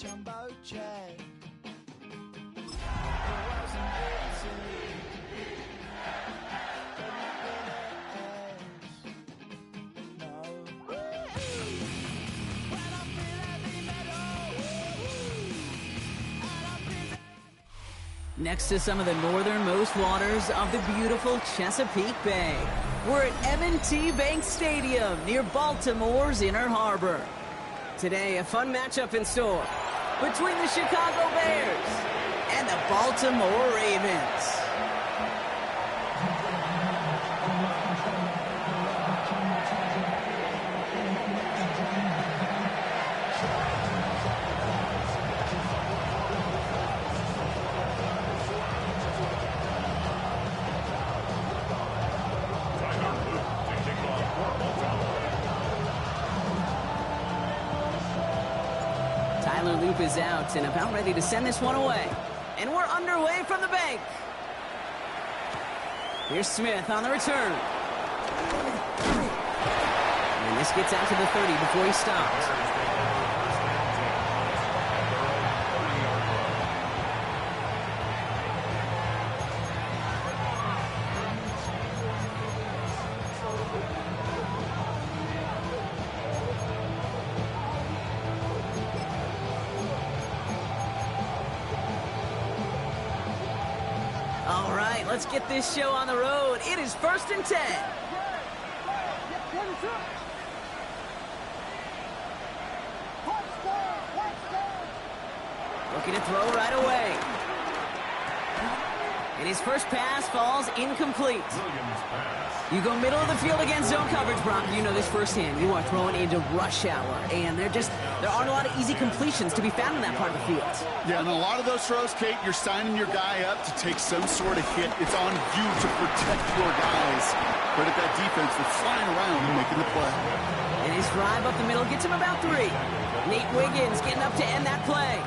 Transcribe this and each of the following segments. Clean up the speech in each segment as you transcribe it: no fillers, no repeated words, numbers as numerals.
jumbo jet. It wasn't easy, but nothing else. No. When I feel heavy metal, and I feel Next to some of the northernmost waters of the beautiful Chesapeake Bay, we're at M&T Bank Stadium near Baltimore's Inner Harbor. Today, a fun matchup in store Between the Chicago Bears and the Baltimore Ravens. Tyler Loop is out and about ready to send this one away. And we're underway from the bank. Here's Smith on the return. And this gets out to the 30 before he stops. All right, let's get this show on the road. It is 1st and 10. Looking to throw right away. And his first pass falls incomplete. You go middle of the field against zone coverage, Brock. You know this firsthand. You are throwing into rush hour, and there aren't a lot of easy completions to be found in that part of the field. Yeah, and a lot of those throws, Kate, you're signing your guy up to take some sort of hit. It's on you to protect your guys. Credit that defense for flying around and making the play. And his drive up the middle gets him about 3. Nate Wiggins getting up to end that play.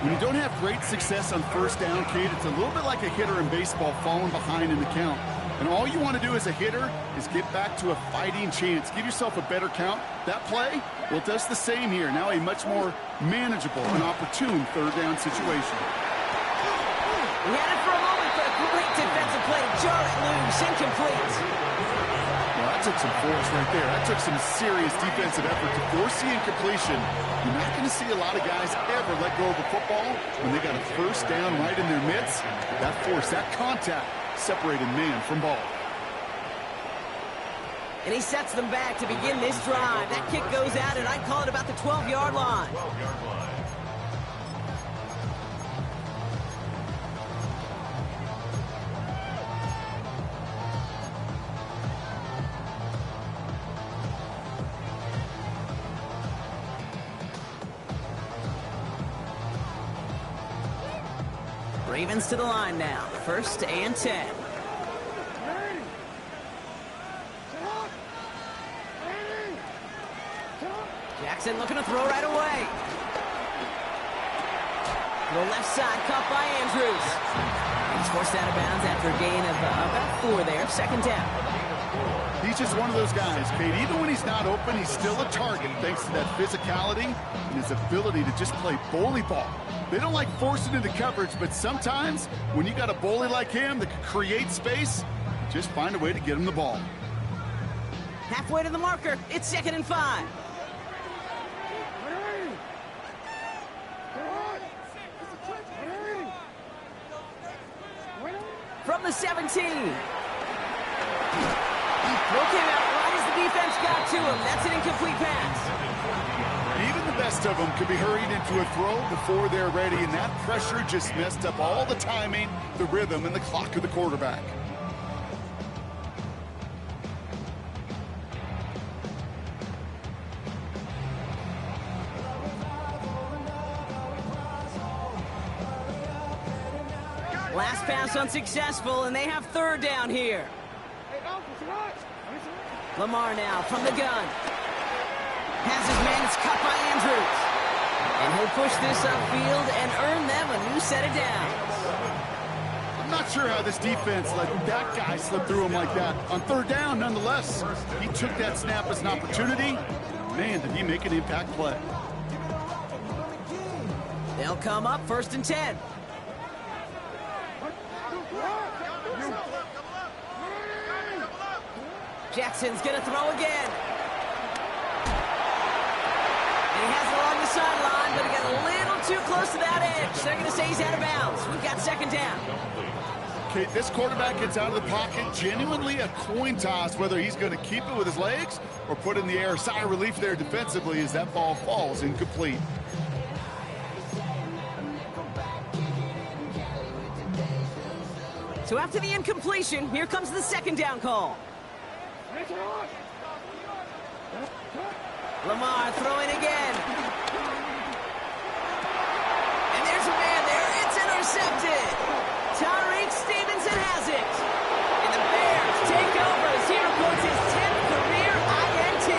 When you don't have great success on first down, Kate, it's a little bit like a hitter in baseball falling behind in the count. And all you want to do as a hitter is get back to a fighting chance. Give yourself a better count. That play, well, it does the same here. Now a much more manageable and opportune third down situation. He had it for a moment, but a great defensive play to jar it loose, incomplete. Well, that took some force right there. That took some serious defensive effort to force the incompletion. You're not going to see a lot of guys ever let go of the football when they got a first down right in their midst. That force, that contact, separated man from ball. And he sets them back to begin this drive. That kick goes out, and I'd call it about the 12-yard line. Ravens to the line now. 1st and 10. Jackson looking to throw right away. To the left side, caught by Andrews. He's forced out of bounds after a gain of about 4 there. 2nd down. He's just one of those guys, Kate. Even when he's not open, he's still a target thanks to that physicality and his ability to just play bully ball. They don't like forcing into coverage, but sometimes when you got a bully like him that can create space, just find a way to get him the ball. Halfway to the marker. It's 2nd and 5. From the 17. Throw came out right as the defense got to him. That's an incomplete pass. Even the best of them could be hurried into a throw before they're ready, and that pressure just messed up all the timing, the rhythm, and the clock of the quarterback. Last pass unsuccessful, and they have 3rd down here. Lamar now from the gun. Has his man, it's cut by Andrews. And he'll push this upfield and earn them a new set of downs. I'm not sure how this defense let that guy slip through him like that. On 3rd down, nonetheless, he took that snap as an opportunity. Man, did he make an impact play. They'll come up 1st and 10. Jackson's going to throw again. And he has it along the sideline, but he got a little too close to that edge. They're going to say he's out of bounds. We've got 2nd down. Okay, this quarterback gets out of the pocket, genuinely a coin toss, whether he's going to keep it with his legs or put it in the air. Sigh of relief there defensively as that ball falls incomplete. So after the incompletion, here comes the 2nd down call. Lamar throwing again. And there's a man there. It's intercepted. Tariq Stevenson has it. And the Bears take over as he reports his 10th career INT.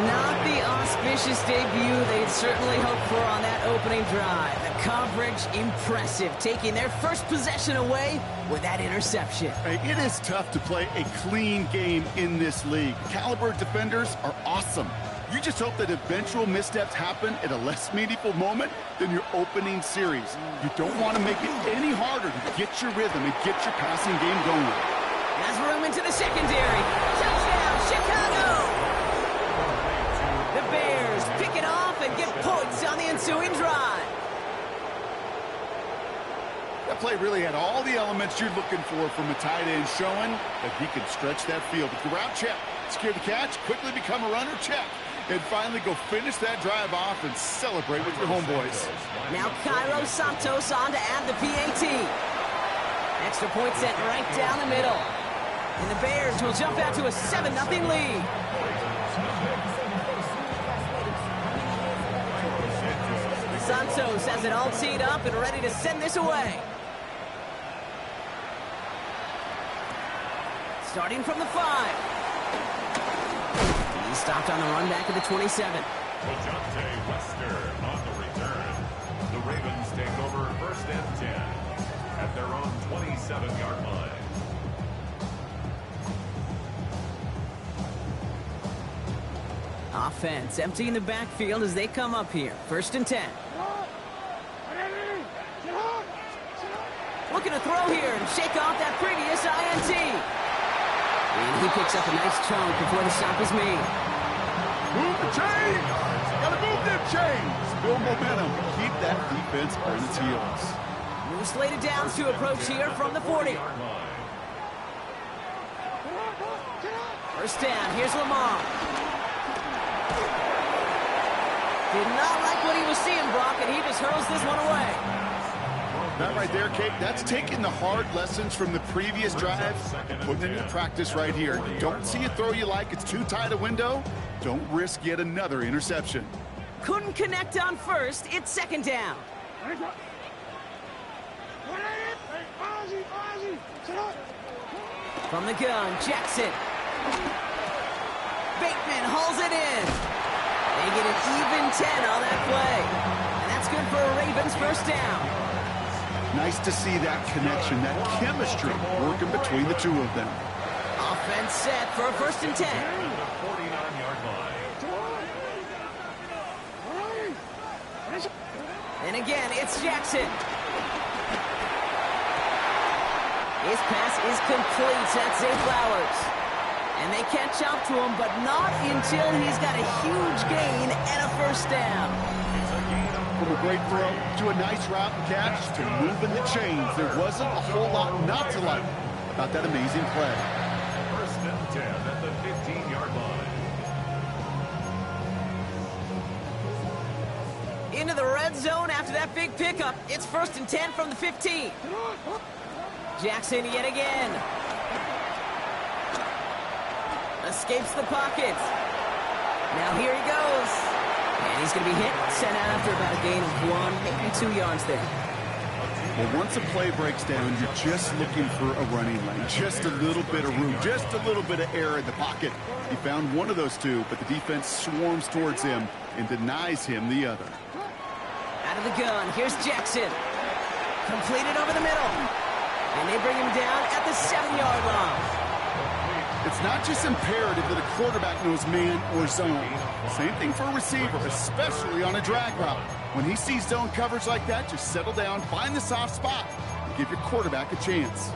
Not the auspicious debut they'd certainly hoped for on that opening drive. The coverage, impressive, taking their first possession away with that interception. Hey, it is tough to play a clean game in this league. Caliber defenders are awesome. You just hope that eventual missteps happen at a less meaningful moment than your opening series. You don't want to make it any harder to get your rhythm and get your passing game going. Has room into the secondary. Touchdown, Chicago! The Bears pick it off and get points on the ensuing drive. That play really had all the elements you're looking for from a tight end, showing that he can stretch that field. With the route, check. Secure the catch, quickly become a runner, check. And finally go finish that drive off and celebrate with your homeboys. Now Cairo Santos on to add the PAT. Extra point set right down the middle. And the Bears will jump out to a 7-0 lead. Santos has it all teed up and ready to send this away. Starting from the 5. He stopped on the run back at the 27. Dejounte Wester on the return. The Ravens take over 1st and 10 at their own 27-yard line. Offense emptying the backfield as they come up here. 1st and 10. Looking to throw here and shake off that previous INT. And he picks up a nice chunk before the stop is made. Move the chains! Gotta move them chains! Build momentum. Keep that defense on its heels. New slated downs to approach here from the 40. 1st down. Here's Lamar. Did not like what he was seeing, Brock, and he just hurls this one away. That right there, Kate, that's taking the hard lessons from the previous drive and putting it into practice right here. You don't see a throw you like, it's too tight a window, don't risk yet another interception. Couldn't connect on 1st, it's 2nd down. From the gun, Jackson. Bateman hauls it in. They get an even 10 on that play. And that's good for a Ravens 1st down. Nice to see that connection, that chemistry working between the two of them. Offense set for a 1st and 10. 49-yard line. And again, it's Jackson. His pass is complete. That's Zay Flowers. And they catch up to him, but not until he's got a huge gain and a 1st down. From a great throw to a nice route and catch to moving the chains. There wasn't a whole lot not to like about that amazing play. 1st and 10 at the 15-yard line. Into the red zone after that big pickup. It's 1st and 10 from the 15. Jackson yet again. Escapes the pocket. Now here he goes. And he's going to be hit, sent out after about a gain of 1, maybe 2 yards there. Well, once a play breaks down, you're just looking for a running lane. Just a little bit of room, just a little bit of air in the pocket. He found one of those two, but the defense swarms towards him and denies him the other. Out of the gun, here's Jackson. Completed over the middle. And they bring him down at the 7-yard line. It's not just imperative that a quarterback knows man or zone. Same thing for a receiver, especially on a drag route. When he sees zone coverage like that, just settle down, find the soft spot, and give your quarterback a chance.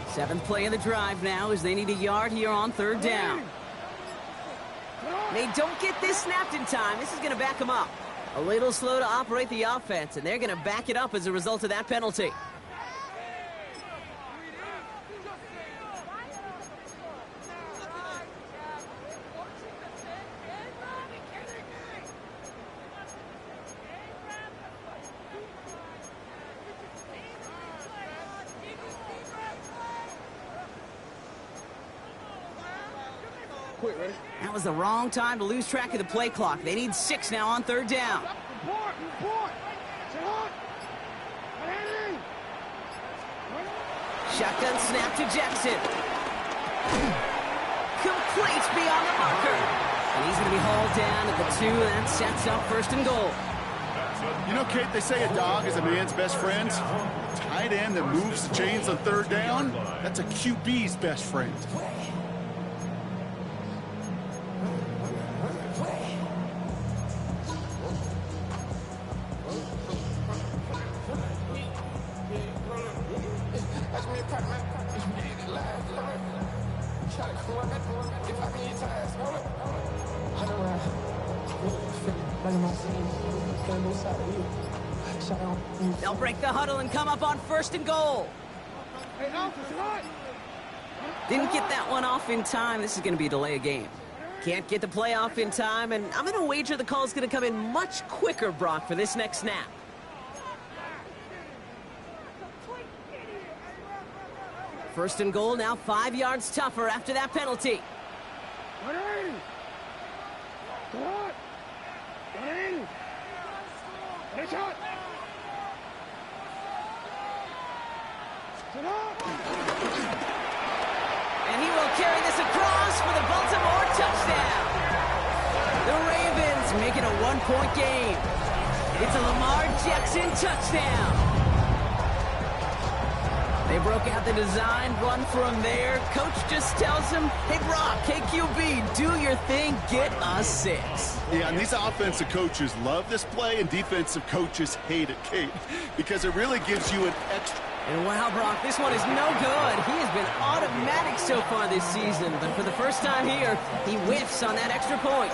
Seventh play of the drive now as they need a yard here on third down. They don't get this snapped in time. This is going to back them up. A little slow to operate the offense, and they're going to back it up as a result of that penalty. That was the wrong time to lose track of the play clock. They need 6 now on third down. Shotgun snap to Jackson. Complete beyond the marker. And he's going to be hauled down at the 2, and that sets up first and goal. You know, Kate, they say a dog is a man's best friend. A tight end that moves the chains on third down, that's a QB's best friend. They'll break the huddle and come up on first and goal. Didn't get that one off in time. This is going to be a delay of game. Can't get the play off in time, and I'm going to wager the call is going to come in much quicker, Brock, for this next snap. First and goal, now 5 yards tougher after that penalty. And he will carry this across for the Baltimore touchdown. The Ravens make it a 1-point game. It's a Lamar Jackson touchdown. They broke out the design, run from there. Coach just tells him, hey, Brock, hey, QB, do your thing, get us 6. Yeah, and these offensive coaches love this play, and defensive coaches hate it, Kate, because it really gives you an extra. And wow, Brock, this one is no good. He has been automatic so far this season, but for the first time here, he whiffs on that extra point.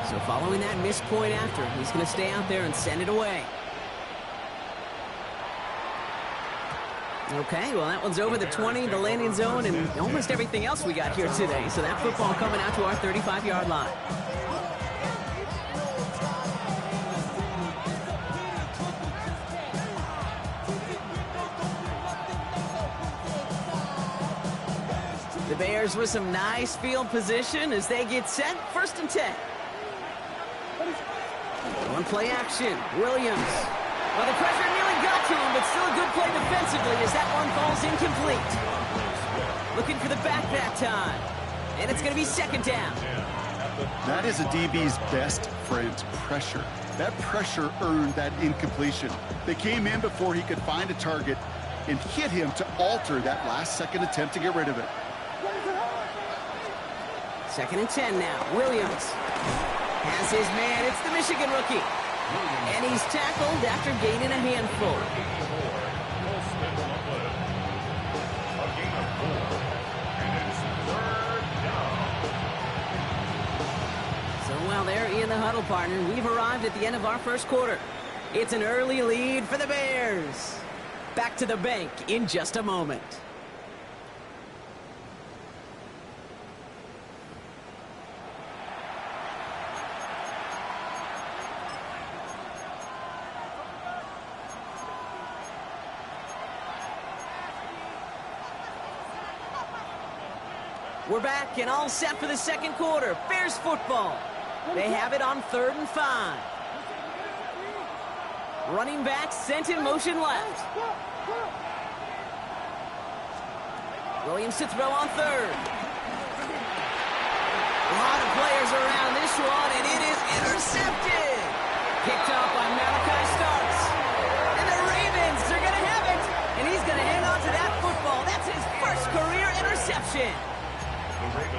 So following that missed point after, he's going to stay out there and send it away. Okay, well, that one's over the 20, the landing zone, and almost everything else we got here today. So that football coming out to our 35-yard line. The Bears with some nice field position as they get set. First and 10. One play action. Williams. Well, the pressure nearly got to him, but still a good play defensively as that one falls incomplete. Looking for the back that time. And it's going to be second down. That is a DB's best friend, pressure. That pressure earned that incompletion. They came in before he could find a target and hit him to alter that last-second attempt to get rid of it. Second and 10 now. Williams has his man. It's the Michigan rookie. And he's tackled after gaining a handful. So while they're in the huddle, partner, we've arrived at the end of our first quarter. It's an early lead for the Bears. Back to the bank in just a moment. We're back and all set for the second quarter. Bears football. They have it on 3rd and 5. Running back sent in motion left. Williams to throw on 3rd. A lot of players around this one, and it is intercepted. Picked off by Malachi Starks. And the Ravens are going to have it. And he's going to hang on to that football. That's his first career interception.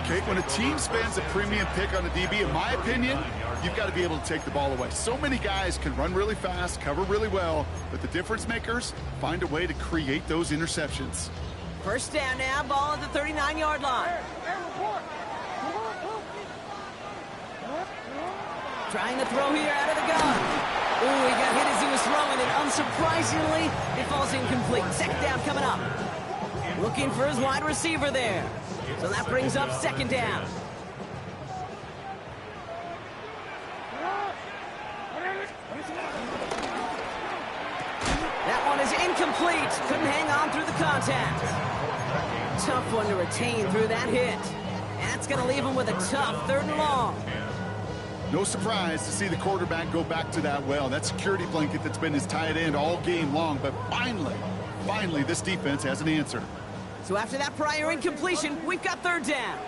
Okay, when a team spends a premium pick on a DB, in my opinion, you've got to be able to take the ball away. So many guys can run really fast, cover really well, but the difference makers find a way to create those interceptions. First down now, ball at the 39-yard line. Trying to throw here out of the gun. Ooh, he got hit as he was throwing, and unsurprisingly, it falls incomplete. Second down coming up. Looking for his wide receiver there. So that brings up second down. That one is incomplete. Couldn't hang on through the contact. Tough one to retain through that hit. And that's going to leave him with a tough 3rd and long. No surprise to see the quarterback go back to that well. That security blanket that's been his tight end all game long. But finally, this defense has an answer. So after that prior incompletion, we've got 3rd down.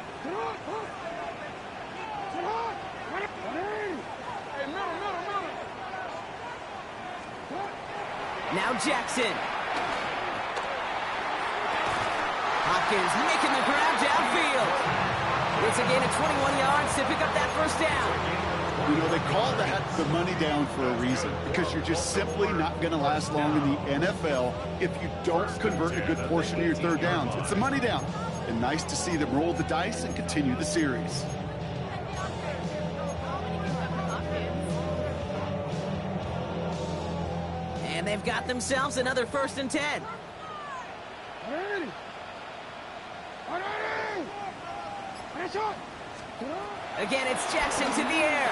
Now Jackson. Hopkins making the grab downfield. It's a gain of 21 yards to pick up that first down. You know, they call that the money down for a reason, because you're just simply not going to last long in the NFL if you don't convert a good portion of your 3rd downs. It's the money down. And nice to see them roll the dice and continue the series. And they've got themselves another 1st and 10. Again, it's Jackson to the air.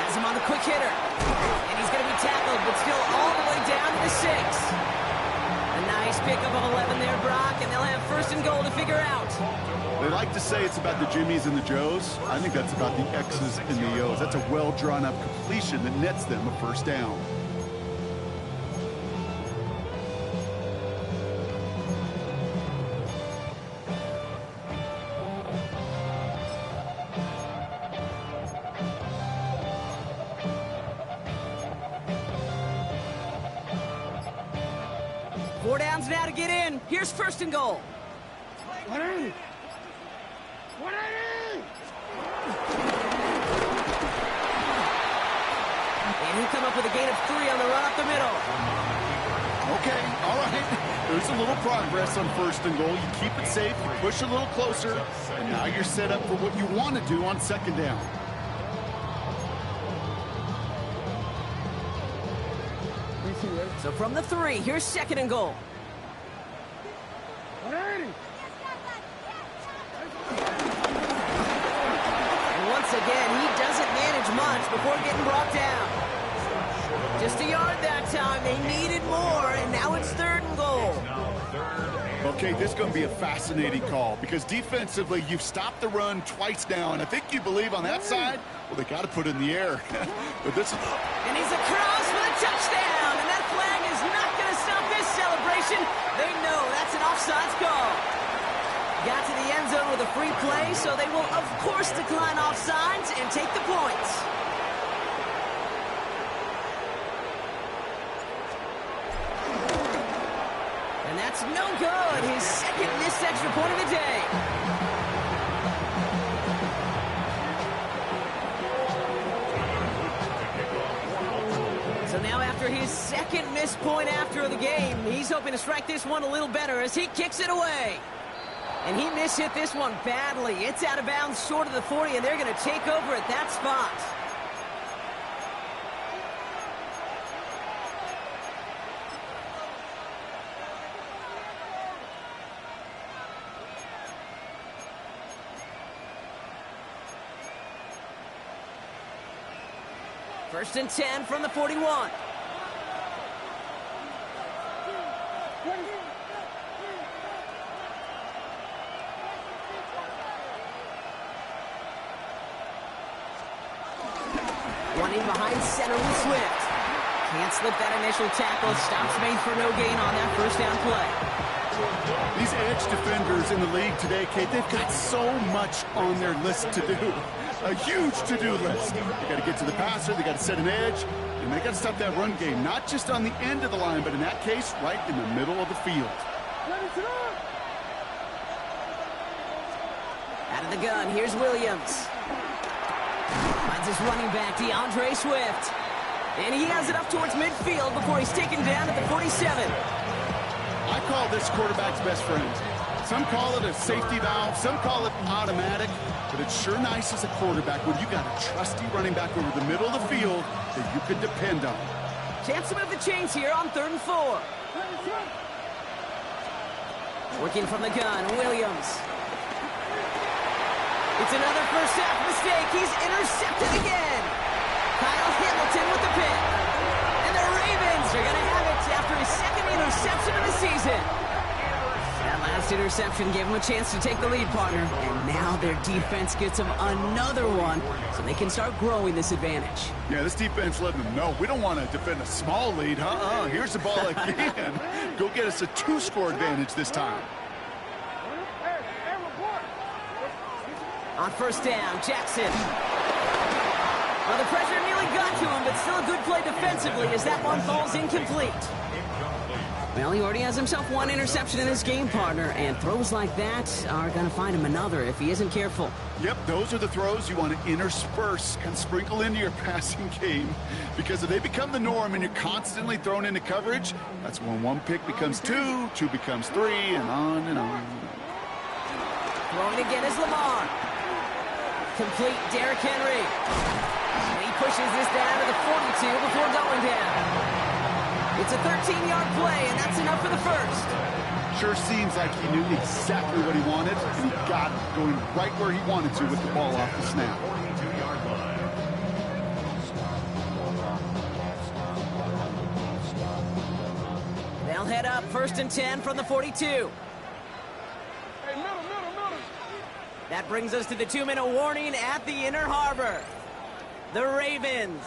Has him on the quick hitter. And he's going to be tackled, but still all the way down to the 6. A nice pickup of 11 there, Brock, and they'll have 1st and goal to figure out. They like to say it's about the Jimmies and the Joes. I think that's about the X's and the O's. That's a well-drawn-up completion that nets them a 1st down. Four downs now to get in. Here's 1st and goal. And he come up with a gain of 3 on the run up the middle. Okay, all right. There's a little progress on 1st and goal. You keep it safe, you push a little closer, and now you're set up for what you want to do on 2nd down. So from the 3, here's 2nd and goal. And once again, he doesn't manage much before getting brought down. Just a yard that time. They needed more, and now it's 3rd and goal. Okay, this is going to be a fascinating call, because defensively, you've stopped the run twice now, and I think you believe on that side, well, they got to put it in the air. But this is... And he's across for the touchdown, and that flag is not going to stop this celebration. They know that's an offsides call. Got to the end zone with a free play, so they will, of course, decline offsides and take the points. And that's no good. His 2nd missed extra point of the day. So now after his 2nd missed point after the game, he's hoping to strike this one a little better as he kicks it away. And he mishit this one badly. It's out of bounds short of the 40, and they're going to take over at that spot. First and 10 from the 41. Running behind center with Swift. Can't slip that initial tackle. Stops made for no gain on that first down play. These edge defenders in the league today, Kate, they've got so much on their list to do. A huge to-do list. They got to get to the passer, they got to set an edge, and they got to stop that run game, not just on the end of the line, but in that case, right in the middle of the field. Out of the gun, here's Williams. Finds his running back, DeAndre Swift. And he has it up towards midfield before he's taken down at the 47. I call this quarterback's best friend. Some call it a safety valve, some call it automatic, but it's sure nice as a quarterback when you got a trusty running back over the middle of the field that you can depend on. Chance to move the chains here on 3rd and 4. Working from the gun, Williams. It's another first half mistake. He's intercepted again. Kyle Hamilton with the pick. And the Ravens are going to have it after his second interception of the season. That last interception gave him a chance to take the lead, partner. And now their defense gets them another one so they can start growing this advantage. Yeah, this defense letting them know we don't want to defend a small lead. Here's the ball again. Go get us a 2-score advantage this time. On first down, Jackson. Well, the pressure nearly got to him, but still a good play defensively as that one falls incomplete. Well, he already has himself one interception in his game, partner, and throws like that are going to find him another if he isn't careful. Yep, those are the throws you want to intersperse and sprinkle into your passing game, because if they become the norm and you're constantly thrown into coverage, that's when one pick becomes 2, 2 becomes 3, and on and on. Throwing again is Lamar. Complete Derrick Henry. And he pushes this down to the 42 before going down. It's a 13-yard play, and that's enough for the first. Sure seems like he knew exactly what he wanted, and he got it, going right where he wanted to with the ball off the snap. They'll head up 1st and 10 from the 42. That brings us to the 2-minute warning at the Inner Harbor. The Ravens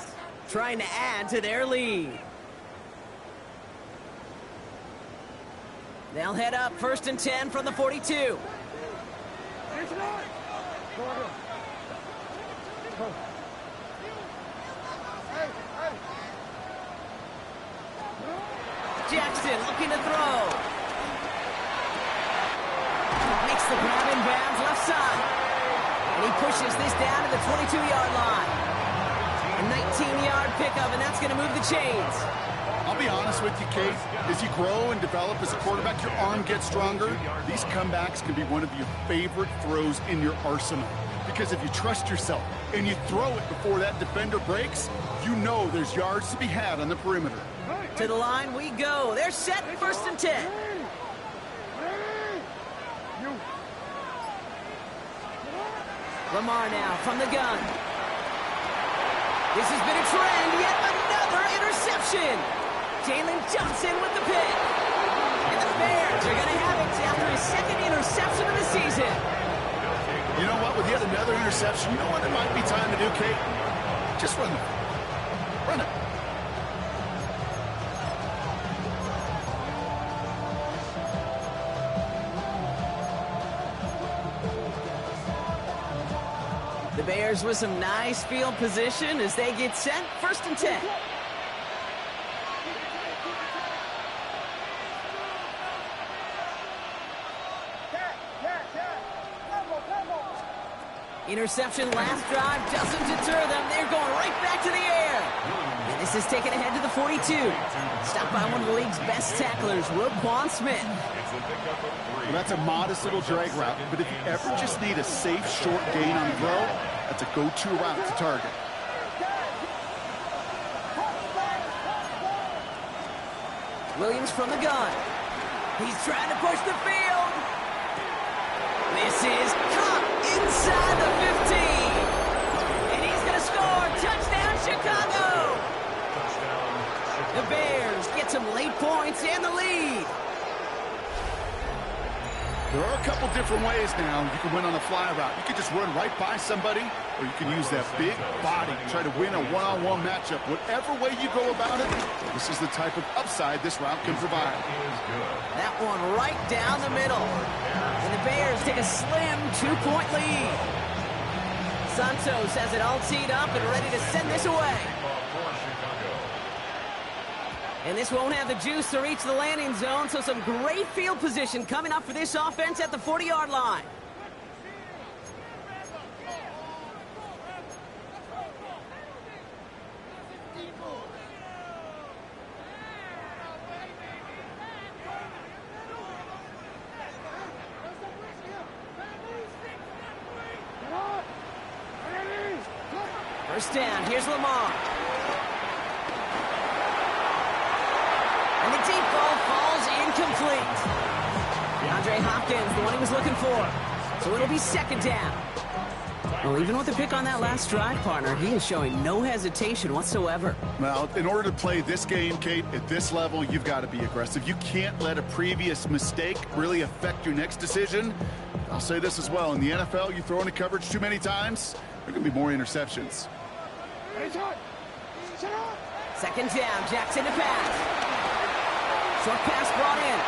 trying to add to their lead. They'll head up 1st and 10 from the 42. Jackson looking to throw. Makes the grab in bounds left side. And he pushes this down to the 22-yard line. A 19-yard pickup, and that's going to move the chains. I'll be honest with you, Kate. As you grow and develop as a quarterback, your arm gets stronger. These comebacks can be one of your favorite throws in your arsenal. Because if you trust yourself and you throw it before that defender breaks, you know there's yards to be had on the perimeter. To the line we go. They're set 1st and 10. Lamar now from the gun. This has been a trend. Yet another interception. Jalen Johnson with the pick. And the Bears are going to have it after his second interception of the season. You know what? With yet another interception, you know what it might be time to do, Kate? Just run it. Run it. The Bears with some nice field position as they get set 1st and 10. Interception last drive doesn't deter them. They're going right back to the air. And this is taken ahead to the 42. Stopped by one of the league's best tacklers, Roquan Smith. Well, that's a modest little drag route, but if you ever just need a safe, short gain on the throw, that's a go-to route to target. Williams from the gun. He's trying to push the field. This is caught inside the 15. And he's going to score. Touchdown, Chicago. The Bears get some late points and the lead. There are a couple different ways now. You can win on a fly route. You can just run right by somebody, or you can use that big body to try to win a one-on-one matchup. Whatever way you go about it, this is the type of upside this route can provide. That one right down the middle. And the Bears take a slim 2-point lead. Santos has it all teed up and ready to send this away. And this won't have the juice to reach the landing zone, so some great field position coming up for this offense at the 40-yard line. First down, here's Lamar. And the deep ball falls incomplete. DeAndre Hopkins, the one he was looking for. So it'll be second down. Well, even with the pick on that last drive, partner, he is showing no hesitation whatsoever. Well, in order to play this game, Kate, at this level, you've got to be aggressive. You can't let a previous mistake really affect your next decision. I'll say this as well. In the NFL, you throw into coverage too many times, there are going to be more interceptions. Second down, Jackson to pass. Short pass brought in.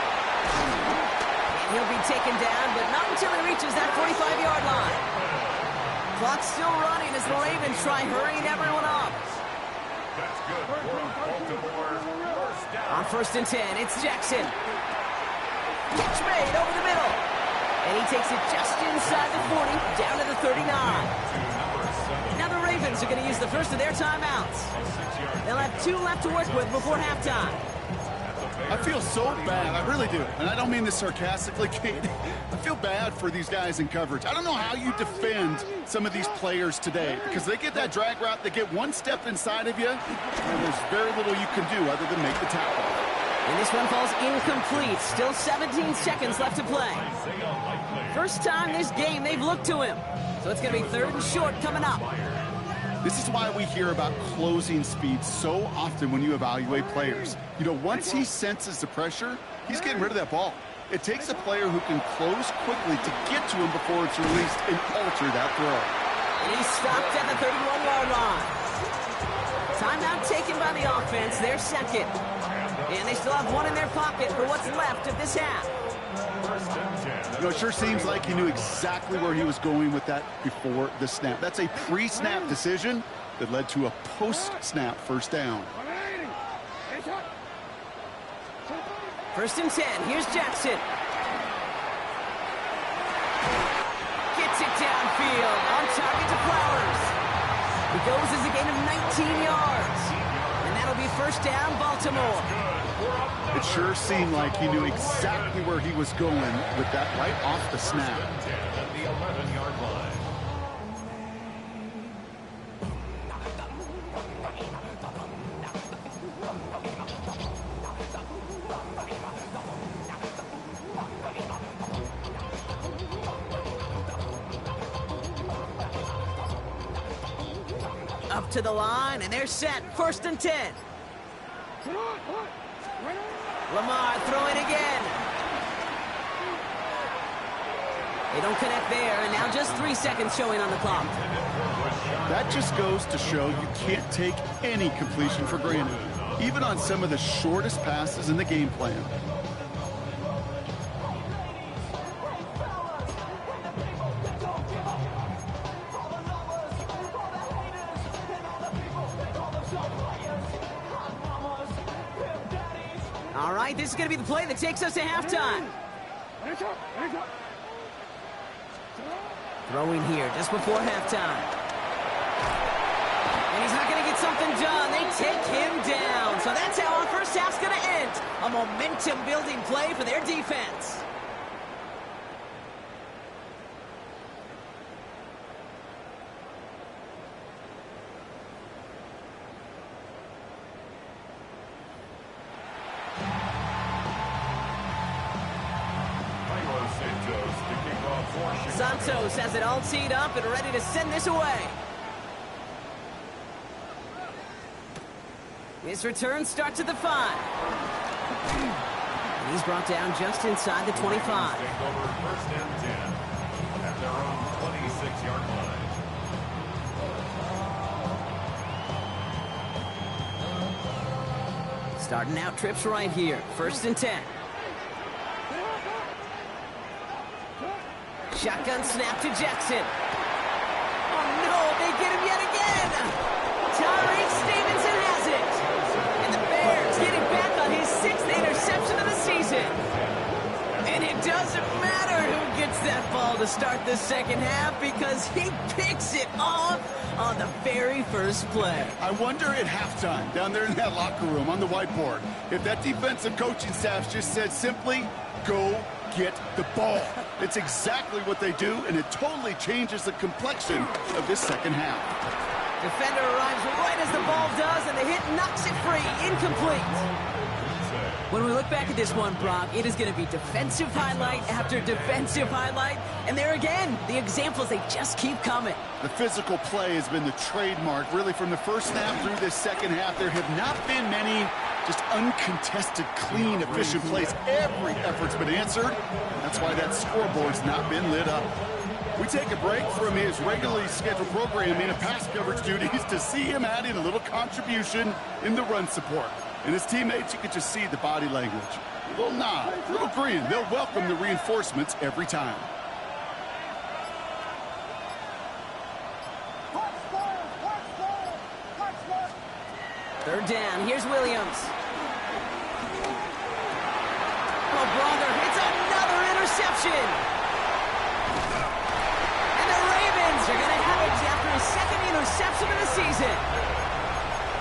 And he'll be taken down, but not until he reaches that 45-yard line. Clock's still running as the Ravens try hurrying everyone up. That's good for Baltimore. First down. On 1st and 10, it's Jackson. Catch made over the middle. And he takes it just inside the 40, down to the 39. Now the Ravens are going to use the first of their timeouts. They'll have 2 left to work with before halftime. I feel so bad. I really do. And I don't mean this sarcastically, Kate. I feel bad for these guys in coverage. I don't know how you defend some of these players today because they get that drag route, they get one step inside of you, and there's very little you can do other than make the tackle. And this one falls incomplete. Still 17 seconds left to play. First time this game they've looked to him. So it's going to be 3rd and short coming up. This is why we hear about closing speed so often when you evaluate players. You know, once he senses the pressure, he's getting rid of that ball. It takes a player who can close quickly to get to him before it's released and alter that throw. And he's stopped at the 31-yard line. Timeout taken by the offense, their second. And they still have one in their pocket for what's left of this half. You know, it sure seems like he knew exactly where he was going with that before the snap. That's a pre-snap decision that led to a post-snap first down. 1st and 10, here's Jackson. Gets it downfield, on target to Flowers. He goes as a gain of 19 yards. And that'll be first down, Baltimore. It sure seemed like he knew exactly where he was going with that right off the snap. At the 11-yard line. Up to the line, and they're set. 1st and 10. Lamar throwing again. They don't connect there, and now just 3 seconds showing on the clock. That just goes to show you can't take any completion for granted, even on some of the shortest passes in the game plan. All right, this is going to be the play that takes us to halftime. Throwing here just before halftime. And he's not going to get something done. They take him down. So that's how our first half's going to end. A momentum-building play for their defense. Santos has it all teed up and ready to send this away. His return starts at the 5. And he's brought down just inside the 25. Take over 1st and 10 at their own 26-yard line. Starting out trips right here. 1st and 10. Shotgun snap to Jackson. Oh no, they get him yet again. Tyreek Stevenson has it. And the Bears getting back on his 6th interception of the season. And it doesn't matter who gets that ball to start the second half because he picks it off on the very first play. I wonder at halftime, down there in that locker room on the whiteboard, if that defensive coaching staff just said simply, go get the ball. It's exactly what they do, and it totally changes the complexion of this second half. Defender arrives right as the ball does, and the hit knocks it free. Incomplete. When we look back at this one, Brock, it is going to be defensive highlight after defensive highlight. And there again, the examples, they just keep coming. The physical play has been the trademark, really, from the first snap through this second half. There have not been many just uncontested, clean, efficient plays. Every effort's been answered. That's why that scoreboard's not been lit up. We take a break from his regularly scheduled programming and pass coverage duties to see him adding a little contribution in the run support. And his teammates, you can just see the body language. A little nod, a little grin. They'll welcome the reinforcements every time. Third down. Here's Williams. Oh, brother. It's another interception. And the Ravens are going to have it after a 2nd interception of the season.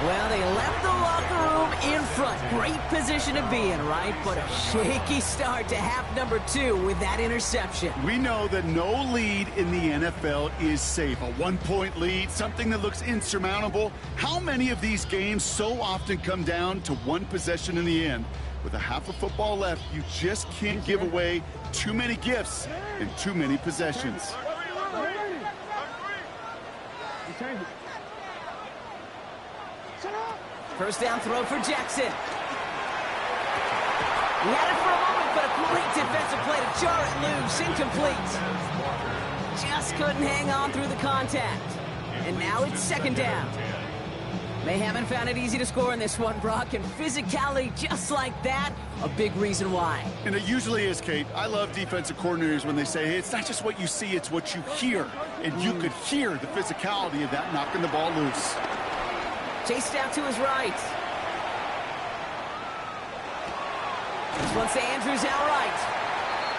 Well, they left the locker room in front. Great position to be in, right? But a shaky start to half number 2 with that interception. We know that no lead in the NFL is safe. A 1-point lead, something that looks insurmountable. How many of these games so often come down to one possession in the end? With a half of football left, you just can't give away too many gifts and too many possessions. First down throw for Jackson. He had it for a moment, but a great defensive play to jar it loose. Incomplete. Just couldn't hang on through the contact. And now it's 2nd down. They haven't found it easy to score in this one, Brock, and physicality just like that, a big reason why. And it usually is, Kate. I love defensive coordinators when they say, hey, it's not just what you see, it's what you hear. And you could hear the physicality of that knocking the ball loose. Chased out to his right. This one's to Andrews outright.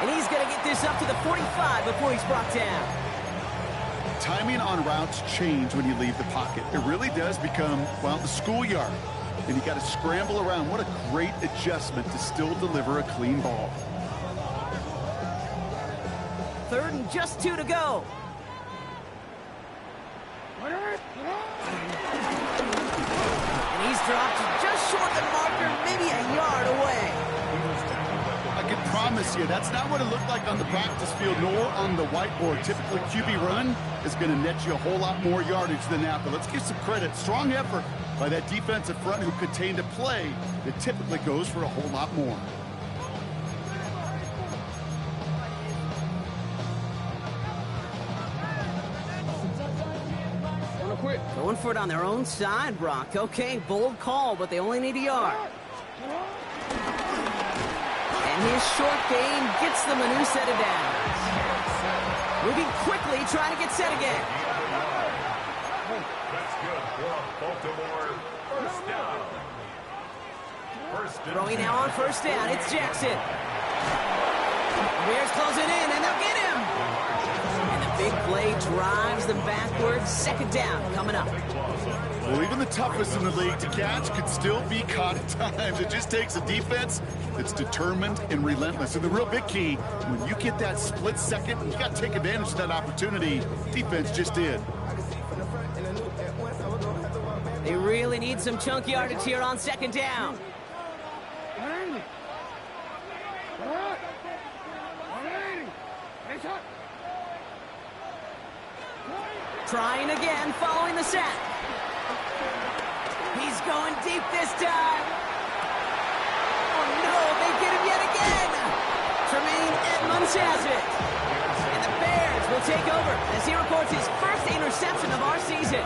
And he's going to get this up to the 45 before he's brought down. Timing on routes change when you leave the pocket. It really does become, well, the schoolyard. And you got to scramble around. What a great adjustment to still deliver a clean ball. 3rd and just 2 to go. And he's dropped just short of the marker, maybe a yard away. I can promise you, that's not what it looked like on the practice field nor on the whiteboard. Typically, QB run is going to net you a whole lot more yardage than that. But let's give some credit. Strong effort by that defensive front who contained a play that typically goes for a whole lot more. Going for it on their own side, Brock. Okay, bold call, but they only need a yard. And his short gain gets them a new set of downs. Moving quickly, trying to get set again. That's good for Baltimore. First down. Throwing now on 1st down, it's Jackson. Bears closing in, and they'll get him. And the big play drives them backwards. 2nd down coming up. Well, even the toughest in the league to catch could still be caught at times. It just takes a defense that's determined and relentless. And the real big key, when you get that split second, you got to take advantage of that opportunity. Defense just did. They really need some chunk yardage here on 2nd down. Trying again, following the sack. He's going deep this time. Oh no, they get him yet again. Tremaine Edmonds has it. And the Bears will take over as he records his 1st interception of our season.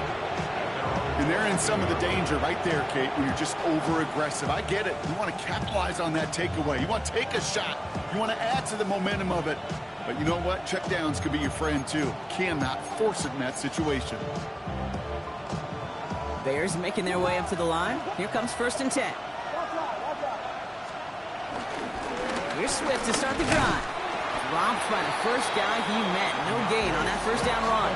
And they're in some of the danger right there, Kate, when you're just over-aggressive. I get it. You want to capitalize on that takeaway. You want to take a shot. You want to add to the momentum of it. But you know what? Checkdowns could be your friend, too. Cannot force it in that situation. Bears making their way up to the line. Here comes 1st and 10. Here's Swift to start the drive. Robbed by the first guy he met. No gain on that first down run.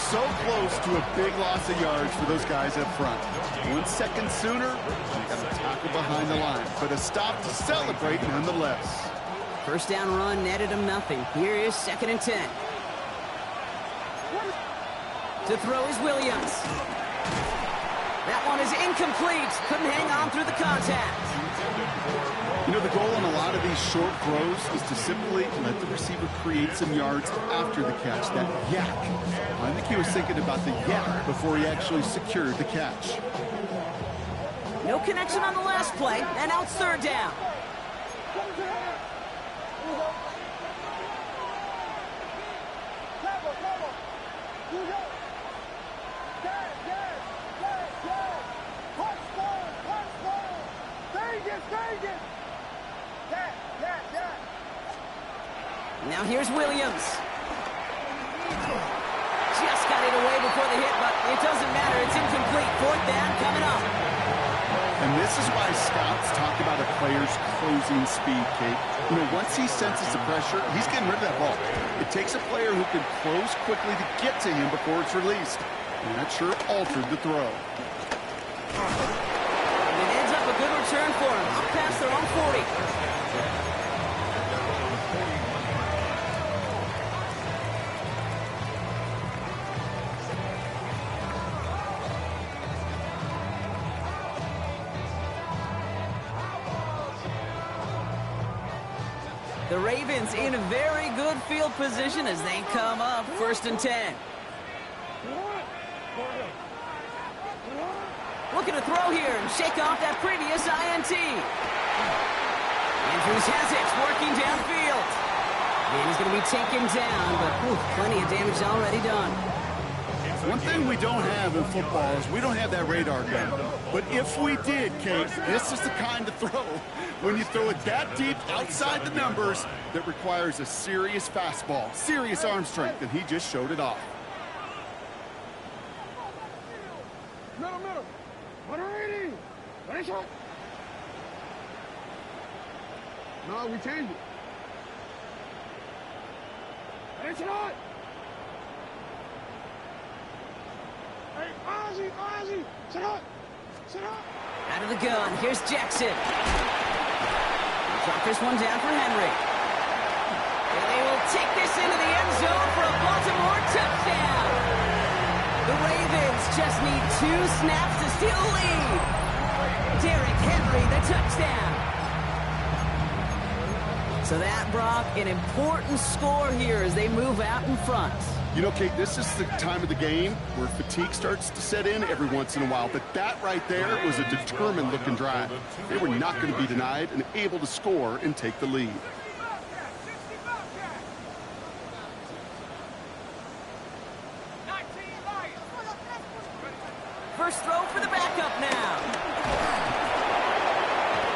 So close to a big loss of yards for those guys up front. 1 second sooner, they got a tackle behind the line. But a stop to celebrate nonetheless. First down run netted him nothing. Here is 2nd and 10. To throw is Williams. That one is incomplete. Couldn't hang on through the contact. You know, the goal on a lot of these short throws is to simply let the receiver create some yards after the catch, that yak. I think he was thinking about the yak before he actually secured the catch. No connection on the last play, and now it's 3rd down. Now here's Williams. Just got it away before the hit, but it doesn't matter. It's incomplete. 4th down coming up. And this is why scouts talk about a player's closing speed, Kate. You know, once he senses the pressure, he's getting rid of that ball. It takes a player who can close quickly to get to him before it's released. And that sure altered the throw. And it ends up a good return for him. Up past their own 40. The Ravens in a very good field position as they come up 1st and 10. Looking to throw here and shake off that previous INT. Andrews has it, working downfield. And he's going to be taken down, but plenty of damage already done. One thing we don't have in football is we don't have that radar gun. But if we did, Kate, this is the kind of throw, when you throw it that deep outside the numbers, that requires a serious fastball, serious arm strength, and he just showed it off. Middle. 180. Ready, shot. No, we changed it. Ready, shot. Hey, Ozzy. Sit up. Out of the gun, here's Jackson. Drop this one down for Henry. And they will take this into the end zone for a Baltimore touchdown. The Ravens just need 2 snaps to steal the lead. Derrick Henry, the touchdown. So that, Brock, an important score here as they move out in front. You know, Kate, this is the time of the game where fatigue starts to set in every once in a while. But that right there was a determined-looking drive. They were not going to be denied and able to score and take the lead. First throw for the backup now.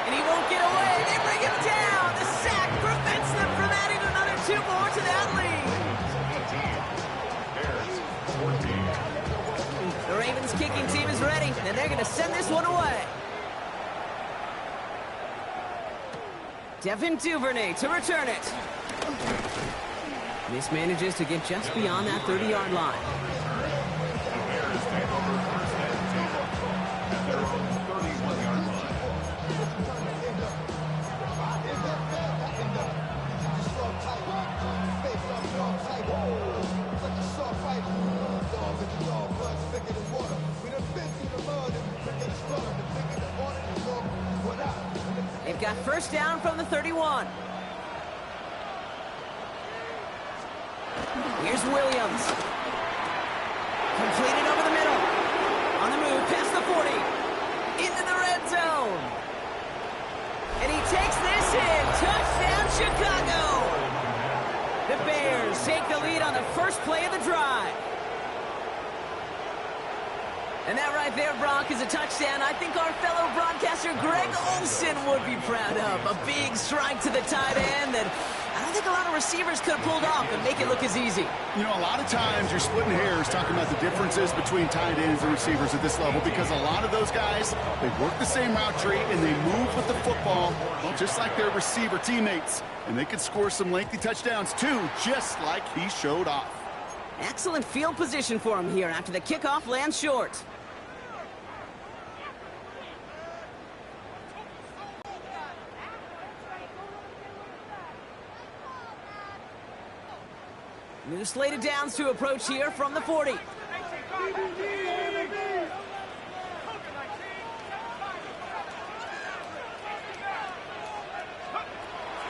And he won't get away. They bring him down. The sack prevents them from adding another 2 more to that lead. The Ravens kicking team is ready, and they're going to send this one away. Devin Duvernay to return it. This manages to get just beyond that 30-yard line. They've got first down from the 31. Here's Williams. Completed over the middle. On the move, past the 40. Into the red zone. And he takes this in. Touchdown, Chicago. The Bears take the lead on the first play of the drive. And that right there, Brock, is a touchdown I think our fellow broadcaster Greg Olson would be proud of. A big strike to the tight end that I don't think a lot of receivers could have pulled off and make it look as easy. You know, a lot of times you're splitting hairs talking about the differences between tight ends and receivers at this level because a lot of those guys, they work the same route tree and they move with the football, well, just like their receiver teammates. And they could score some lengthy touchdowns too, just like he showed off. Excellent field position for him here after the kickoff lands short. New slated downs to approach here from the 40.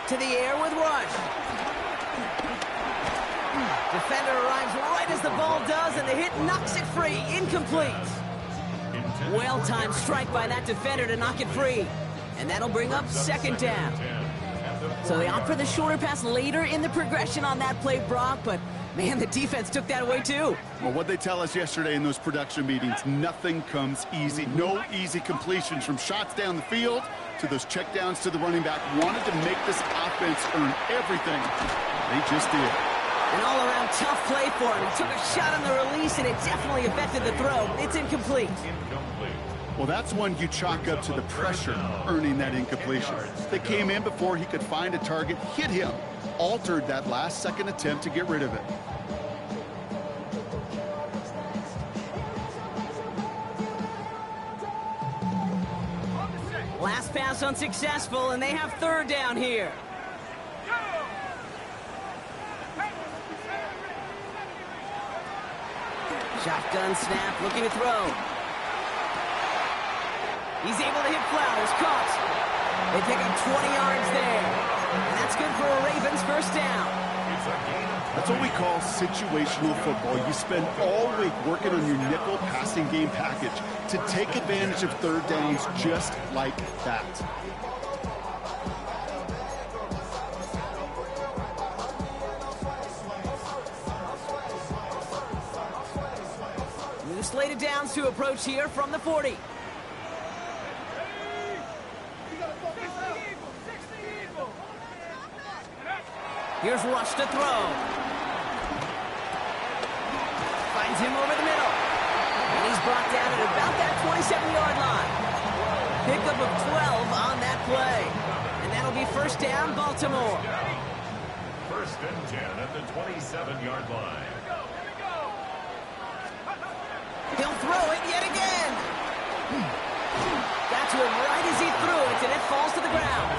To the air with Rush. Defender arrives right as the ball does, and the hit knocks it free. Incomplete. Well-timed strike by that defender to knock it free. And that'll bring up second down. So they opt for the shorter pass later in the progression on that play, Brock, but man, the defense took that away too. Well, what they tell us yesterday in those production meetings, nothing comes easy. No easy completions from shots down the field to those checkdowns to the running back. Wanted to make this offense earn everything. They just did. An all-around tough play for him. He took a shot on the release, and it definitely affected the throw. It's incomplete. Well, that's one you chalk up to the pressure earning that incompletion. They came in before he could find a target, hit him, altered that last-second attempt to get rid of it. Last pass unsuccessful, and they have third down here. Shotgun snap, looking to throw. He's able to hit Flowers, caught. They pick up 20 yards there. And that's good for a Ravens first down. That's what we call situational football. You spend all week working on your nickel passing game package to take advantage of third downs just like that. New slated downs to approach here from the 40. Here's Rush to throw. Finds him over the middle. And he's brought down at about that 27-yard line. Pickup of 12 on that play. And that'll be first down, Baltimore. First and 10 at the 27-yard line. He'll throw it yet again. Got to him right as he threw it, and it falls to the ground.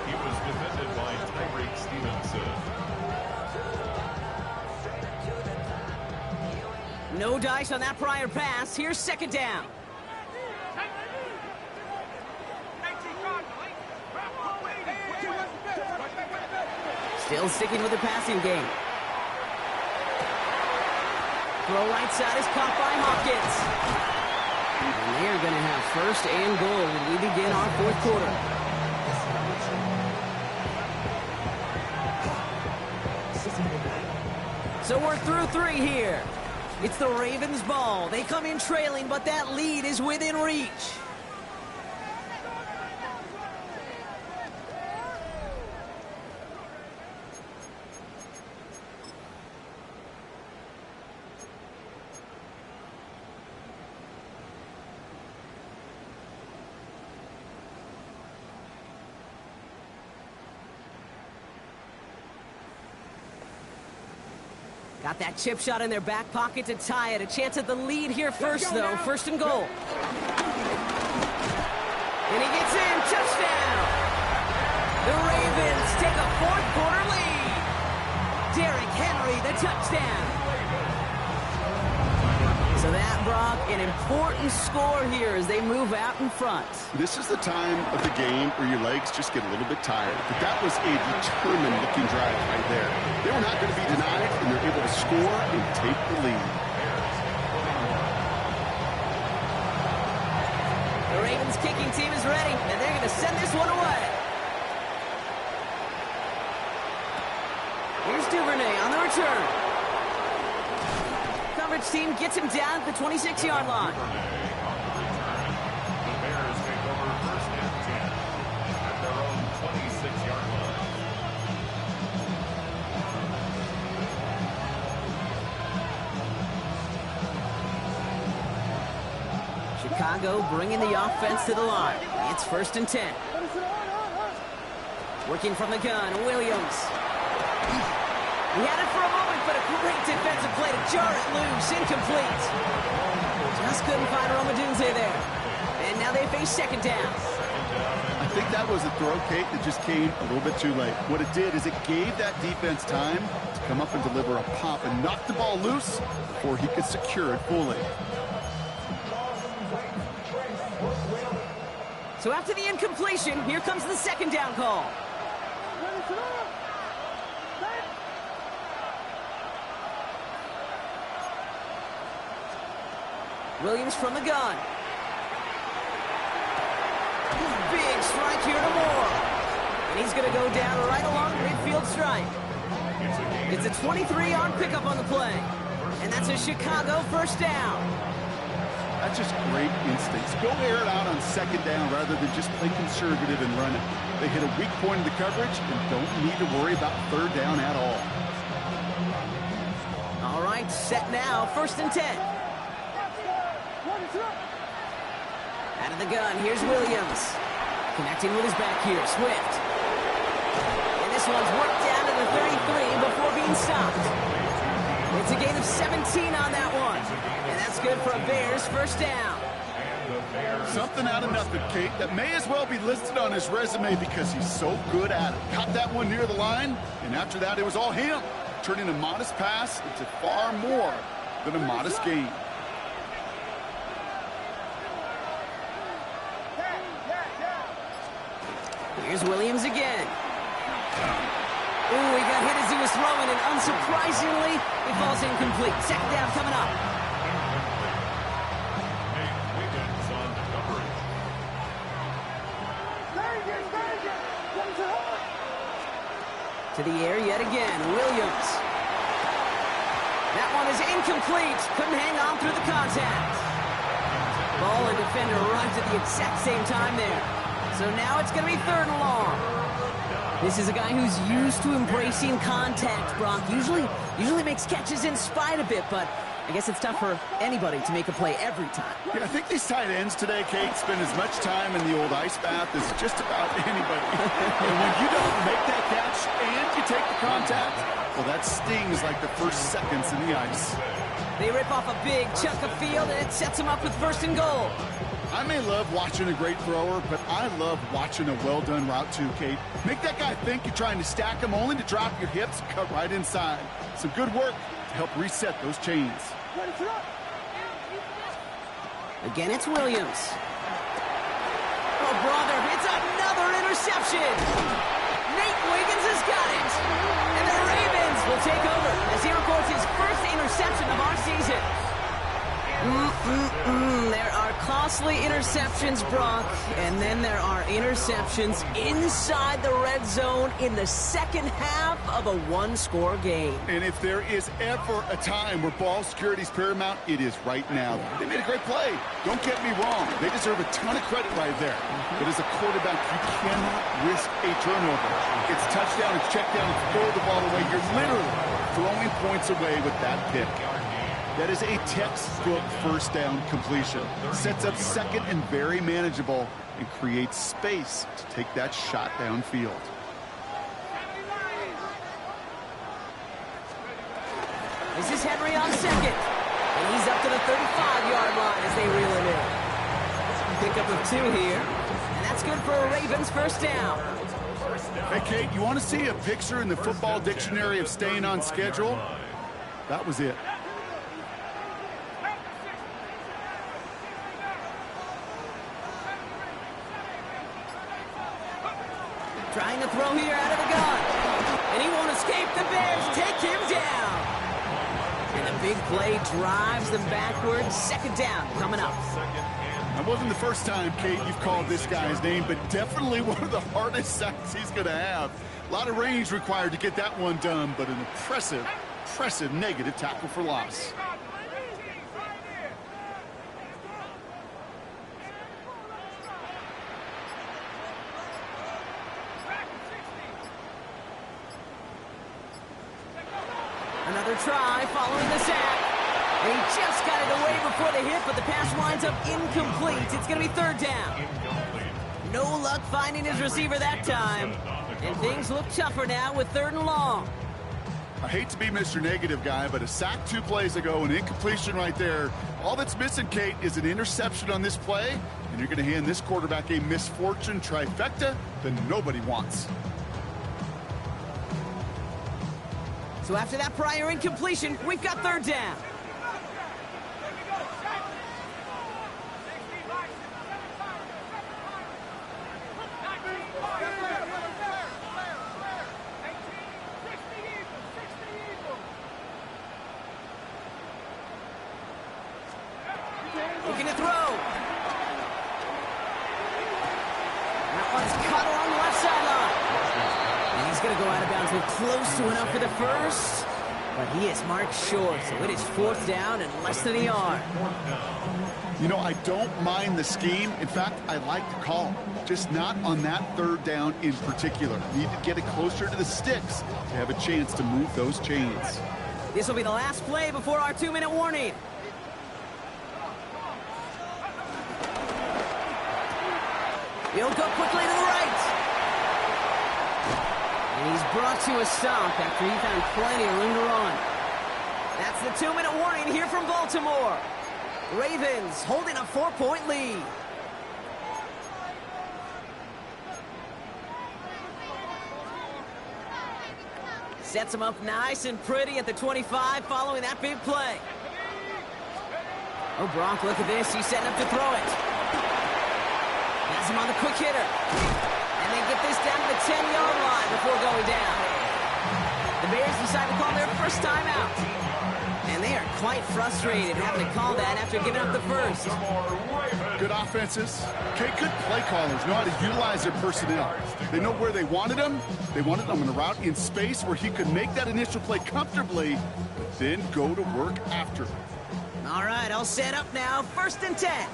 He was defended by Tyreek Stevenson. No dice on that prior pass. Here's second down. Still sticking with the passing game. Throw right side is caught by Hopkins. And they are going to have first and goal when we begin our fourth quarter. So we're through three here. It's the Ravens' ball. They come in trailing, but that lead is within reach. Got that chip shot in their back pocket to tie it. A chance at the lead here first, though. First and goal. And he gets in. Touchdown! The Ravens take a fourth-quarter lead. Derrick Henry, the touchdown. So that, Brock, an important score here as they move out in front. This is the time of the game where your legs just get a little bit tired. But that was a determined-looking drive right there. They were not going to be denied, and they're able to score and take the lead. The Ravens kicking team is ready, and they're going to send this one away. Here's Duvernay on the return. coverage team gets him down at the 26-yard line. The Bears take over first and 10 at their own 26-yard line. Chicago bringing the offense to the line. It's first and 10. Working from the gun, Williams. He had it for a moment, but a great defensive play to jar it loose. Incomplete. Just couldn't find Romadunze there. And now they face second down. I think that was a throw, Kate, that just came a little bit too late. What it did is it gave that defense time to come up and deliver a pop and knock the ball loose before he could secure it fully. So after the incompletion, here comes the second down call. Williams from the gun. Big strike here to Moore. And he's going to go down right along midfield stripe. It's a 23-yard pickup on the play. And that's a Chicago first down. That's just great instincts. Go air it out on second down rather than just play conservative and run it. They hit a weak point in the coverage and don't need to worry about third down at all. All right, set now, first and 10. Out of the gun, here's Williams. Connecting with his back here, Swift. And this one's worked down to the 33 before being stopped. It's a gain of 17 on that one. And that's good for a Bears first down. Something out of nothing, Kate, that may as well be listed on his resume because he's so good at it. Caught that one near the line, and after that, it was all him, turning a modest pass into far more than a modest gain. Here's Williams again. Ooh, he got hit as he was throwing, and unsurprisingly, it falls incomplete. Second down coming up. To the air yet again, Williams. That one is incomplete. Couldn't hang on through the contact. Ball and defender arrived at the exact same time there. So now it's going to be third and long. This is a guy who's used to embracing contact, Brock. Usually makes catches in spite of it, but I guess it's tough for anybody to make a play every time. Yeah, I think these tight ends today, Kate, spend as much time in the old ice bath as just about anybody. And when you don't make that catch and you take the contact, well, that stings like the first seconds in the ice. They rip off a big chunk of field, and it sets them up with first and goal. I may love watching a great thrower, but I love watching a well-done route too, Kate. Make that guy think you're trying to stack him only to drop your hips, cut right inside. Some good work to help reset those chains. Again, it's Williams. Oh, brother, it's another interception. Nate Wiggins has got it. And the Ravens will take over as he records his first interception of our season. There are costly interceptions, Brock, and then there are interceptions inside the red zone in the second half of a one-score game. And if there is ever a time where ball security is paramount, it is right now. They made a great play. Don't get me wrong. They deserve a ton of credit right there. But as a quarterback, you cannot risk a turnover. It's touchdown, it's check down, it's throw the ball away. You're literally throwing points away with that pick. That is a textbook first down completion. Sets up second and very manageable and creates space to take that shot downfield. This is Henry on second. And he's up to the 35-yard line as they reel him in. Pickup of 2 here. And that's good for a Ravens first down. Hey, Kate, you want to see a picture in the football dictionary of staying on schedule? That was it. Trying to throw here out of the gun. And he won't escape. The Bears take him down. And the big play drives them backwards. Second down coming up. That wasn't the first time, Kate, you've called this guy's name, but definitely one of the hardest sacks he's going to have. A lot of range required to get that one done, but an impressive negative tackle for loss. Another try following the sack. And he just got it away before the hit, but the pass winds up incomplete. It's going to be third down. No luck finding his receiver that time. And things look tougher now with third and long. I hate to be Mr. Negative guy, but a sack 2 plays ago, an incompletion right there. All that's missing, Kate, is an interception on this play, and you're going to hand this quarterback a misfortune trifecta that nobody wants. So after that prior incompletion, we've got third down. Looking to throw. That one's caught along the left sideline. And he's going to go out of bounds with close to enough for the first. But he is marked short, so it is fourth down and less than a yard. You know, I don't mind the scheme. In fact, I like the call. Just not on that third down in particular. Need to get it closer to the sticks to have a chance to move those chains. This will be the last play before our 2-minute warning. He'll go quickly to the right. And he's brought to a stop after he found plenty of room to run. That's the 2-minute warning here from Baltimore. Ravens holding a 4-point lead. Sets him up nice and pretty at the 25 following that big play. Oh, Gronk, look at this. He's setting up to throw it. Has him on the quick hitter. And they get this down to the 10-yard line before going down. The Bears decide to call their first timeout. And they are quite frustrated having to call that after giving up the first. Good offenses. Okay, good play callers know how to utilize their personnel. They know where they wanted him. They wanted him in a route in space where he could make that initial play comfortably, but then go to work after. All right, all set up now. 1st and 10.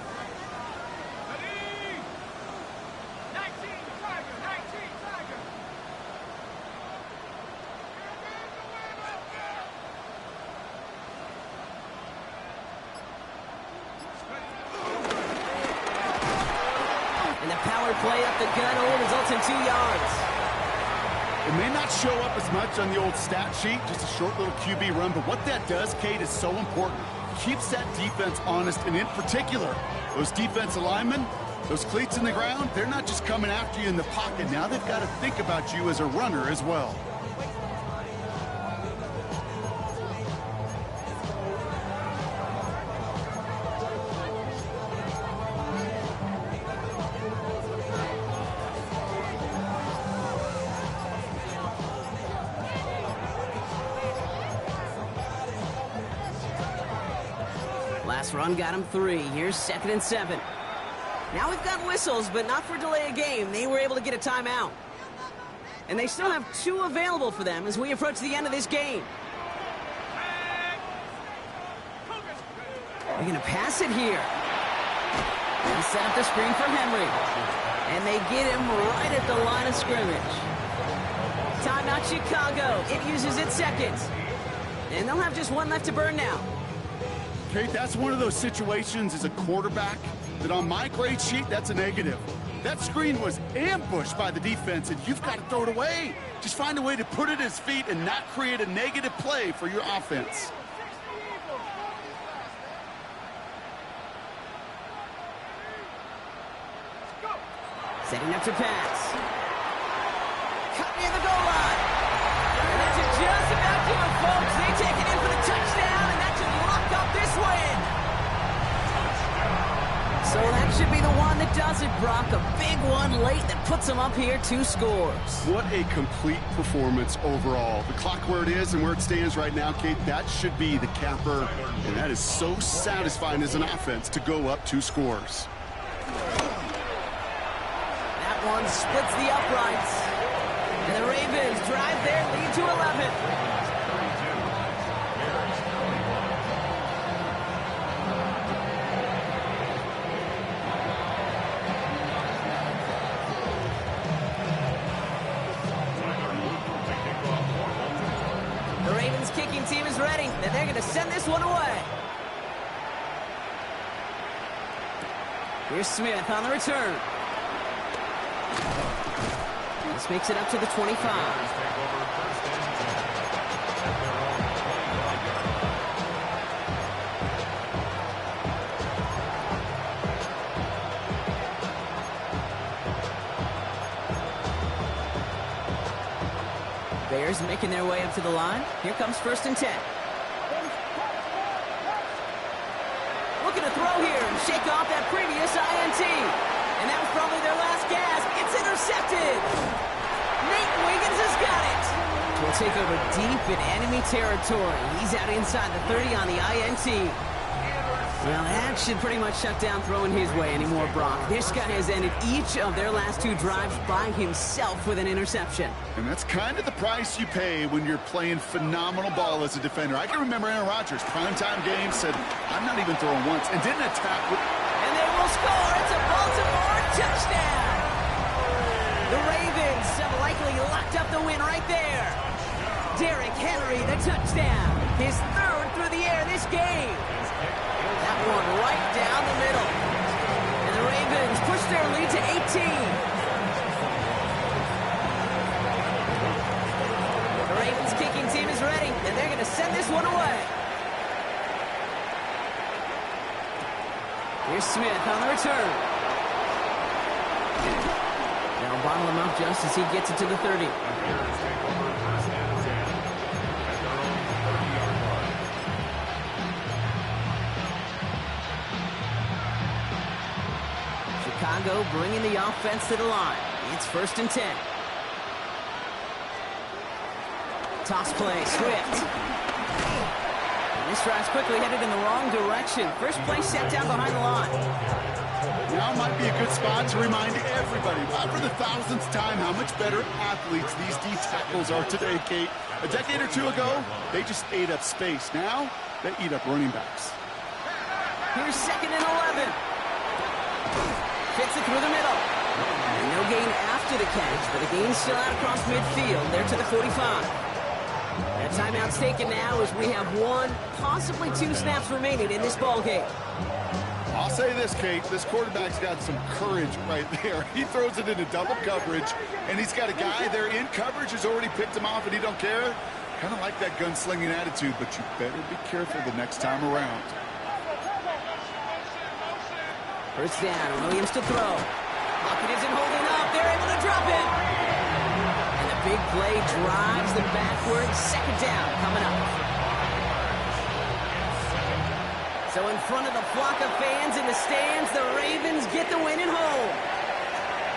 Play up the gun only results in 2 yards. It may not show up as much on the old stat sheet, just a short little QB run, but what that does, Kate, is so important. Keeps that defense honest, and in particular, those defensive linemen, those cleats in the ground, they're not just coming after you in the pocket. Now they've got to think about you as a runner as well. Last run got him 3. Here's 2nd and 7. Now we've got whistles, but not for delay of game. They were able to get a timeout. And they still have 2 available for them as we approach the end of this game. They're going to pass it here. And set up the screen for Henry. And they get him right at the line of scrimmage. Timeout Chicago. It uses its second. And they'll have just 1 left to burn now. Kate, that's one of those situations as a quarterback that on my grade sheet, that's a negative. That screen was ambushed by the defense, and you've got to throw it away. Just find a way to put it at his feet and not create a negative play for your offense. Setting up to pass. Cut near the goal line. And that's just about to it, folks. They take it in for the touchdown, and that should lock up this win. So that should be the one that does it, Brock. A big one late that puts them up here 2 scores. What a complete performance overall. The clock where it is and where it stands right now, Kate, that should be the capper. And that is so satisfying as an offense to go up 2 scores. That one splits the uprights. And the Ravens drive their lead to 11. kicking team is ready, and they're going to send this one away. Here's Smith on the return. This makes it up to the 25. Bears making their way up to the line. Here comes 1st and 10. Looking to throw here and shake off that previous INT. And that was probably their last gasp. It's intercepted. Nate Wiggins has got it. Will take over deep in enemy territory. He's out inside the 30 on the INT. Well, that should pretty much shut down throwing his way anymore, Brock. This guy has ended each of their last 2 drives by himself with an interception. And that's kind of the price you pay when you're playing phenomenal ball as a defender. I can remember Aaron Rodgers, primetime game, said, I'm not even throwing once, and didn't attack with... And they will score. It's a Baltimore touchdown. The Ravens have likely locked up the win right there. Derrick Henry, the touchdown. His 3rd through the air this game. That one right down the middle. And the Ravens push their lead to 18. The Ravens kicking team is ready, and they're going to send this one away. Here's Smith on the return. They'll bottle him up just as he gets it to the 30. Chicago bringing the offense to the line. It's 1st and 10. Toss play, Swift. And this drive's quickly headed in the wrong direction. First play set down behind the line. Now might be a good spot to remind everybody, for the 1000th time, how much better athletes these D tackles are today, Kate. A decade or 2 ago, they just ate up space. Now, they eat up running backs. Here's 2nd and 11. Fits it through the middle. And no gain after the catch, but the gain's still out across midfield. They're to the 45. And a timeout's taken now as we have 1, possibly 2 snaps remaining in this ball game. I'll say this, Kate, this quarterback's got some courage right there. He throws it into double coverage, and he's got a guy there in coverage who's already picked him off, and he don't care. Kind of like that gunslinging attitude, but you better be careful the next time around. 1st down, Williams to throw. Lockett isn't holding up. They're able to drop it. And the big play drives them backwards. 2nd down coming up. So in front of the flock of fans in the stands, the Ravens get the win and home.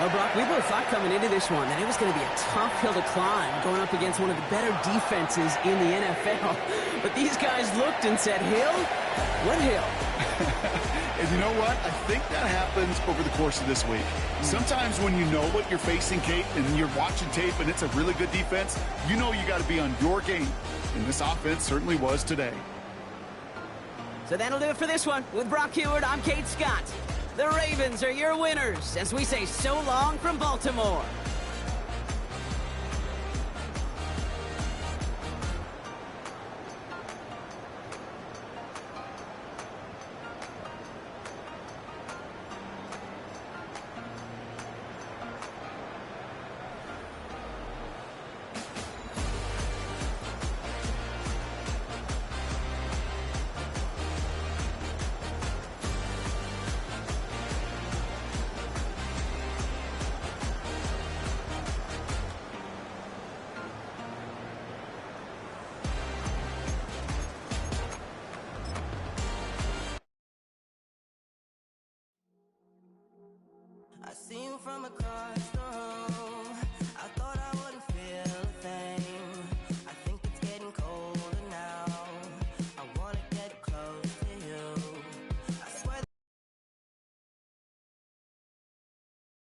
Well, Brock, we both thought coming into this one that it was going to be a tough hill to climb going up against one of the better defenses in the NFL. But these guys looked and said, hill? What hill? And you know what? I think that happens over the course of this week. Sometimes when you know what you're facing, Kate, and you're watching tape and it's a really good defense, you know you got to be on your game. And this offense certainly was today. So that'll do it for this one. With Brock Heward, I'm Kate Scott. The Ravens are your winners as we say so long from Baltimore. I see you from across the room.